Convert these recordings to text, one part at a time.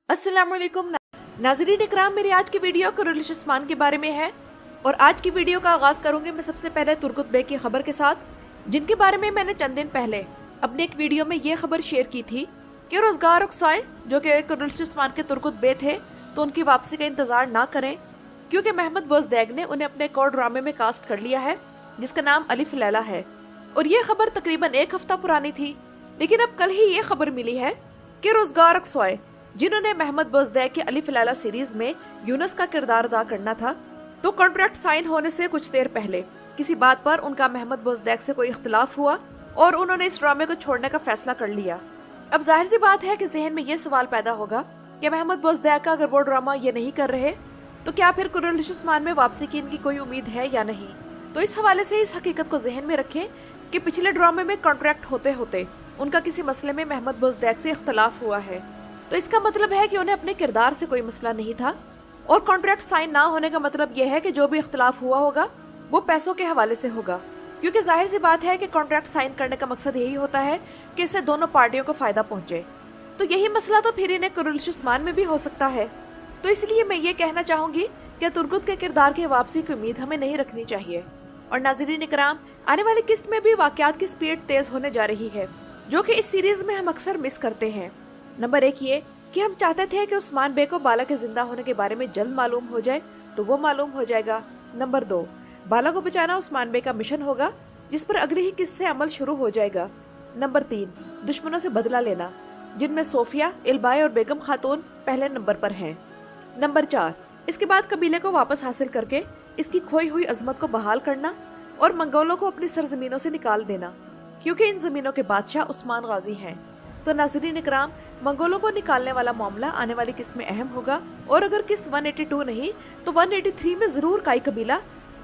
अस्सलाम वालेकुम नाज़रीन इकराम, मेरी आज की वीडियो कुरुलिश उस्मान के बारे में है। और आज की वीडियो का आगाज करूंगी मैं सबसे पहले तुर्कुत बे की खबर के साथ, जिनके बारे में मैंने चंद दिन पहले अपने एक वीडियो में ये खबर शेयर की थी कि रोजगार अक्साय जो कि कुरुलिश उस्मान के तुर्कुत बे थे, तो उनकी वापसी का इंतजार ना करें, क्योंकि महमद बोजदैग ने उन्हें अपने एक और ड्रामे में कास्ट कर लिया है जिसका नाम अलिफ लैला है। और ये खबर तकरीबन एक हफ्ता पुरानी थी, लेकिन अब कल ही ये खबर मिली है कि रोजगार अक्साय जिन्होंने महमद बोजदैग के अलिफ लैला सीरीज में यूनुस का किरदार अदा करना था, तो कॉन्ट्रैक्ट साइन होने से कुछ देर पहले किसी बात पर उनका महमद बोजदैग से कोई इख्तिलाफ हुआ और उन्होंने इस ड्रामे को छोड़ने का फैसला कर लिया। अब जाहिर सी बात है कि जहन में ये सवाल पैदा होगा कि महमद बोजदैग का अगर वो ड्रामा ये नहीं कर रहे तो क्या फिर कुरुलिश उस्मान में वापसी की इनकी कोई उम्मीद है या नहीं। तो इस हवाले से इस हकीकत को जहन में रखें कि पिछले ड्रामे में कॉन्ट्रैक्ट होते होते उनका किसी मसले में महमद बोजदैग से इख्तिलाफ हुआ है, तो इसका मतलब है कि उन्हें अपने किरदार से कोई मसला नहीं था। और कॉन्ट्रैक्ट साइन ना होने का मतलब यह है कि जो भी इख्तिलाफ हुआ होगा वो पैसों के हवाले से होगा, क्योंकि जाहिर सी बात है कि कॉन्ट्रैक्ट साइन करने का मकसद यही होता है कि इससे दोनों पार्टियों को फायदा पहुंचे। तो यही मसला तो फिर इन्हें कुरुलिश उस्मान में भी हो सकता है। तो इसलिए मैं ये कहना चाहूंगी कि तुर्कुत के किरदार की वापसी की उम्मीद हमें नहीं रखनी चाहिए। और नाज़रीन इकराम, आने वाली किस्त में भी वाकयात की स्पीड तेज होने जा रही है, जो कि इस सीरीज में हम अक्सर मिस करते हैं। नंबर 1 ये कि हम चाहते थे कि उस्मान बे को बाला के जिंदा होने के बारे में जल्द मालूम हो जाए, तो वो मालूम हो जाएगा। नंबर 2, बाला को बचाना उस्मान बे का मिशन होगा जिस पर अगली ही किस्त से अमल शुरू हो जाएगा। नंबर 3, दुश्मनों से बदला लेना, जिनमें सोफिया, इल्बाई और बेगम खातून पहले नंबर पर हैं। नंबर 4, इसके बाद कबीले को वापस हासिल करके इसकी खोई हुई अजमत को बहाल करना और मंगोलों को अपनी सरजमीनों से निकाल देना, क्योंकि इन जमीनों के बादशाह उस्मान गाजी हैं। तो नाज़रीन इकराम, मंगोलों को निकालने वाला मामला आने वाली किस्त में अहम होगा, और अगर किस्त 182 नहीं तो 183 में जरूर काई कबीला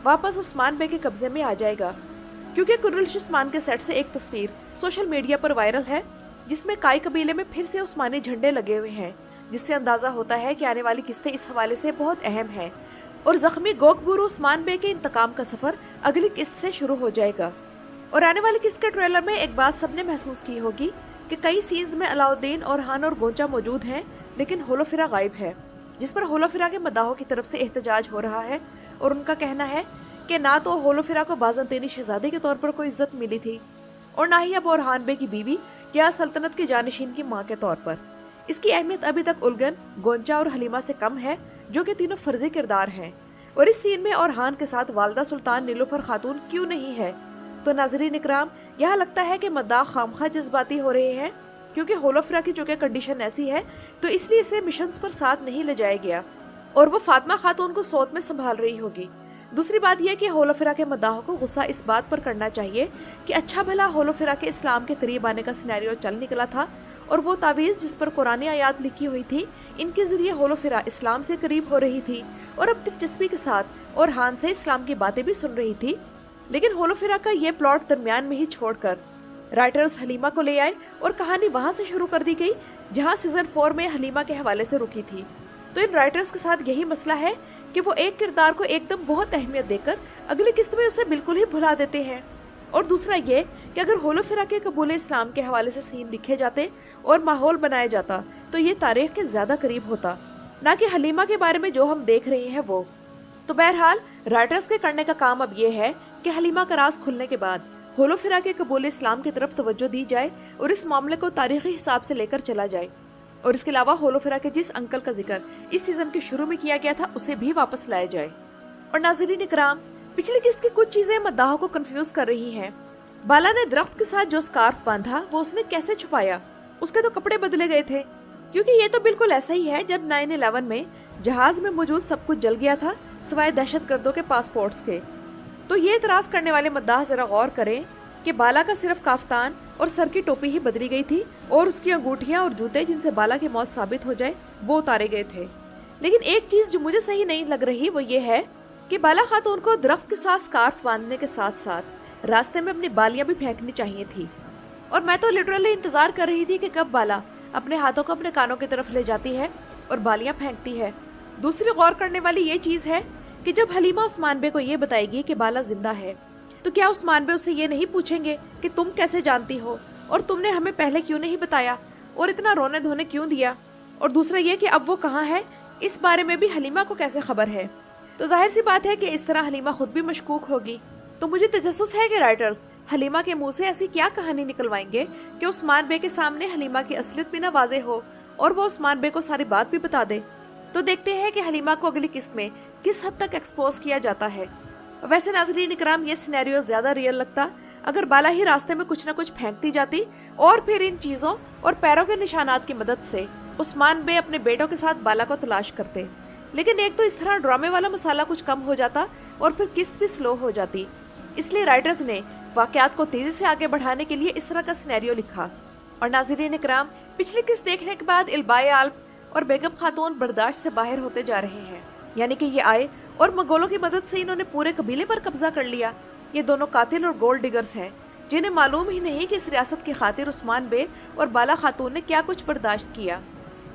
वापस उस्मान बे के कब्जे में आ जाएगा, क्योंकि कुरुलिश उस्मान के सेट से एक तस्वीर सोशल मीडिया पर वायरल है जिसमें काई कबीले में फिर से उस्मानी झंडे लगे हुए हैं, जिससे अंदाजा होता है कि आने वाली किस्तें इस हवाले से बहुत अहम है। और जख्मी गोकबुरु उस्मान बे के इंतकाम का सफर अगली किस्त से शुरू हो जाएगा। और आने वाली किस्त के ट्रेलर में एक बात सबने महसूस की होगी कि कई सीन्स में अलाउद्दीन, ओरहान और गोंचा मौजूद हैं, लेकिन होलोफिरा गायब है, जिस पर होलोफिरा के मदाहों की तरफ से एहतजाज हो रहा है। और उनका कहना है कि ना तो होलोफिरा को बाज़ंतीनी शहजादी के तौर पर कोई इज्जत मिली थी, और ना ही अब ओरहान बे की बीवी या सल्तनत के जानशीन की माँ के तौर पर। इसकी अहमियत अभी तक उलगन, गोंचा और हलीमा से कम है, जो कि तीनों फर्जी किरदार हैं। और इस सीन में ओरहान के साथ वालदा सुल्तान नीलुफर खातून क्यों नहीं है। तो नाज़रीन इकराम, यहाँ लगता है कि मद्दाह खामखा जज्बाती हो रहे हैं, क्योंकि होलोफिरा की चूंकि कंडीशन ऐसी है तो इसलिए इसे मिशंस पर साथ नहीं ले जाया गया, और वो फातिमा खातून को सौत में संभाल रही होगी। दूसरी बात यह कि होलोफिरा के मद्दाहों को गुस्सा इस बात पर करना चाहिए कि अच्छा भला होलोफिरा के इस्लाम के करीब आने का सिनेरियो चल निकला था, और वो तावीज़ जिस पर कुरानी आयात लिखी हुई थी, इनके जरिए होलोफिरा इस्लाम से करीब हो रही थी और अब दिलचस्पी के साथ ओरहान से इस्लाम की बातें भी सुन रही थी। लेकिन होलोफिरा का ये प्लॉट दरमियान में ही छोड़कर राइटर्स हलीमा को ले आए और कहानी वहां से शुरू कर दी गई जहां सीजन 4 में हलीमा के हवाले से रुकी थी। तो इन राइटर्स के साथ यही मसला है कि वो एक किरदार को एकदम बहुत अहमियत देकर अगली किस्त में उसे बिल्कुल ही भुला देते हैं। और दूसरा ये कि अगर होलोफिरा के कबूल इस्लाम के हवाले से सीन दिखे जाते और माहौल बनाया जाता तो ये तारीख के ज्यादा करीब होता, ना कि हलीमा के बारे में जो हम देख रहे हैं वो। तो बहरहाल राइटर्स के करने का काम अब ये है कि हलीमा का राज खुलने के बाद होलोफिरा के कबूल इस्लाम की तरफ तवज्जो दी जाए और इस मामले को तारीखी हिसाब से लेकर चला जाए। और इसके अलावा होलोफिरा के जिस अंकल का जिक्र इस सीजन के शुरू में किया गया था उसे भी वापस लाया जाए। और नाज़रीन इकराम, पिछली किस्त की कुछ चीजें मद्दाहों को कंफ्यूज कर रही हैं। बाला ने दरख्त के साथ जो स्कार्फ बांधा वो उसने कैसे छुपाया? उसके तो कपड़े बदले गए थे, क्योंकि ये तो बिल्कुल ऐसा ही है जब 9/11 में जहाज में मौजूद सब कुछ जल गया था सिवाय दहशतगर्दों के पासपोर्ट्स के। तो ये इतराज करने वाले मद्दाह जरा गौर करें कि बाला का सिर्फ काफ्तान और सर की टोपी ही बदली गई थी, और उसकी अंगूठियां और जूते जिनसे बाला की मौत साबित हो जाए वो उतारे गए थे। लेकिन एक चीज जो मुझे सही नहीं लग रही वो ये है कि बाला खातून को दरख्त के साथ स्कार्फ बांधने के साथ साथ रास्ते में अपनी बालियां भी फेंकनी चाहिए थी। और मैं तो लिटरली इंतजार कर रही थी कि कब बाला अपने हाथों को अपने कानों की तरफ ले जाती है और बालियां फेंकती है। दूसरी गौर करने वाली ये चीज है कि जब हलीमा उस्मान बे को ये बताएगी कि बाला जिंदा है, तो क्या उस्मान बे उससे ये नहीं पूछेंगे कि तुम कैसे जानती हो और तुमने हमें पहले क्यों नहीं बताया और इतना रोने धोने क्यों दिया? और दूसरा ये कि अब वो कहाँ है, इस बारे में भी हलीमा को कैसे खबर है। तो जाहिर सी बात है कि इस तरह हलीमा खुद भी मशकूक होगी। तो मुझे तजस्सुस है कि राइटर्स हलीमा के मुंह से ऐसी क्या कहानी निकलवाएंगे कि उस्मान बे के सामने हलीमा की असलियत भी ना वाजे हो और वो उस्मान बे को सारी बात भी बता दे। तो देखते हैं कि हलीमा को अगली किस्त में किस हद तक एक्सपोज किया जाता है। वैसे नाज़रीन इकराम, ये सिनेरियो ज्यादा रियल लगता अगर बाला ही रास्ते में कुछ न कुछ फेंकती जाती और फिर इन चीजों और पैरों के निशानात की मदद से उस्मान बे अपने बेटों के साथ बाला को तलाश करते। लेकिन एक तो इस तरह ड्रामे वाला मसाला कुछ कम हो जाता और फिर किस्त भी स्लो हो जाती। इसलिए राइटर्स ने वाकयात को तेजी से आगे बढ़ाने के लिए इस तरह का सिनेरियो लिखा। और नाज़रीन इकराम, पिछली किस्त देखने के बाद इल्बाए आल्प और बेगम खातून बर्दाश्त से बाहर होते जा रहे हैं। यानी कि ये आए और मंगोलों की मदद से इन्होंने पूरे कबीले पर कब्जा कर लिया। ये दोनों कातिल और गोल्ड डिगर्स हैं जिन्हें मालूम ही नहीं कि इस रियासत की खातिर उस्मान बे और बाला खातून ने क्या कुछ बर्दाश्त किया।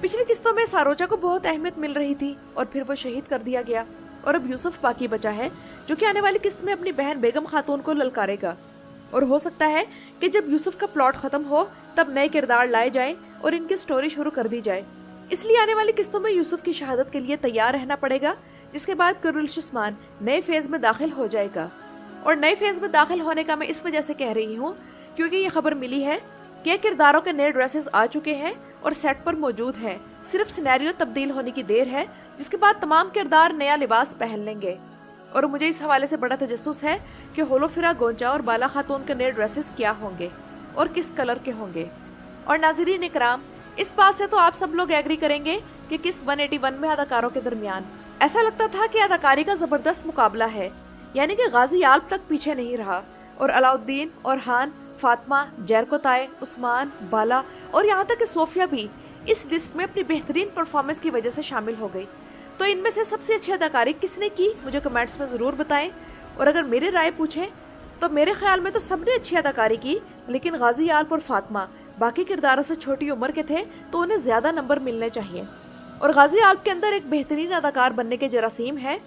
पिछली किस्तों में सारोजा को बहुत अहमियत मिल रही थी और फिर वो शहीद कर दिया गया और अब यूसुफ बाकी बचा है जो कि आने वाली किस्त में अपनी बहन बेगम खातून को ललकारेगा। और हो सकता है कि जब यूसुफ का प्लॉट खत्म हो तब नए किरदार लाए जाएं और इनकी स्टोरी शुरू कर दी जाए। इसलिए आने वाली किस्तों में यूसुफ की शहादत के लिए तैयार रहना पड़ेगा, जिसके बाद कुरुलिश उस्मान नए फेज में दाखिल हो जाएगा। और नए फेज में दाखिल होने का मैं इस वजह से कह रही हूँ क्योंकि ये खबर मिली है कि किरदारों के नए ड्रेसेस आ चुके हैं और सेट पर मौजूद हैं। सिर्फ सिनेरियो तब्दील होने की देर है, जिसके बाद तमाम किरदार नया लिबास पहन लेंगे। और मुझे इस हवाले से बड़ा तजस्सुस है कि होलोफिरा गोंचा और बाला खातून के नए ड्रेसेस क्या होंगे और किस कलर के होंगे। और नाज़रीन इकराम, इस बात से तो आप सब लोग एग्री करेंगे कि किस्त 181 में अदाकारों के दरमियान ऐसा लगता था कि अदाकारी का जबरदस्त मुकाबला है। यानी कि गाजी आल्प तक पीछे नहीं रहा और अलाउद्दीन, औरहान, फातिमा, जैरकोताए, उस्मान, बाला और यहाँ तक कि सोफिया भी इस लिस्ट में अपनी बेहतरीन परफॉर्मेंस की वजह से शामिल हो गई। तो इनमें से सबसे अच्छी अदाकारी किसने की, मुझे कमेंट्स में ज़रूर बताएं। और अगर मेरी राय पूछें तो मेरे ख्याल में तो सबने अच्छी अदाकारी की, लेकिन गाजी आल्प और फातिमा बाकी किरदारों से छोटी उम्र के थे तो उन्हें ज़्यादा नंबर मिलने चाहिए। और गाजी आल्प के अंदर एक बेहतरीन अदाकार बनने के जरासीम है,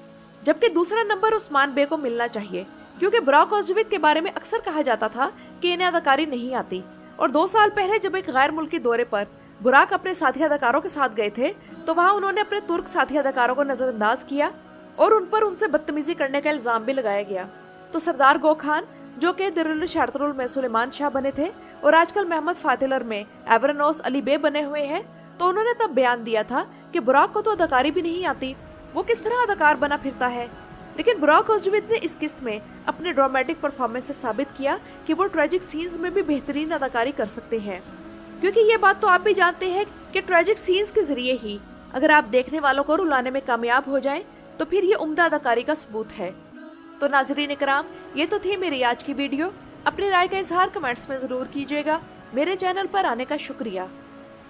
जबकि दूसरा नंबर उस्मान बे को मिलना चाहिए क्योंकि बुराक ओज़ुविद के बारे में अक्सर कहा जाता था कि इन्हें अदाकारी नहीं आती। और 2 साल पहले जब एक गैर मुल्की दौरे पर बुराक अपने साथी अदाकारों के साथ गए थे तो वहाँ उन्होंने अपने तुर्क साथी अदाकारों को नजरअंदाज किया और उन पर उनसे बदतमीजी करने का इल्जाम भी लगाया गया। तो सरदार गो खान, जो कि दिरुल शारतुल में सुलेमान शाह बने थे और आजकल मोहम्मद फातिलर में एवरनोस अली बे बने हुए हैं, तो उन्होंने तब बयान दिया था कि बुराक को तो अदाकारी भी नहीं आती, वो किस तरह अदाकार बना फिरता है। लेकिन बुराक ओज़ुविद ने इस किस्त में अपने ड्रामेटिक परफॉर्मेंस से साबित किया कि वो ट्रेजिक सीन्स में भी बेहतरीन अदाकारी कर सकते हैं। क्योंकि ये बात तो आप भी जानते हैं कि ट्रेजिक सीन्स के जरिए ही अगर आप देखने वालों को रुलाने में कामयाब हो जाएं तो फिर ये उम्दा अदाकारी का सबूत है। तो नाज़रीन इकराम, ये तो थी मेरी आज की वीडियो। अपनी राय का इजहार कमेंट्स में जरूर कीजिएगा। मेरे चैनल पर आने का शुक्रिया।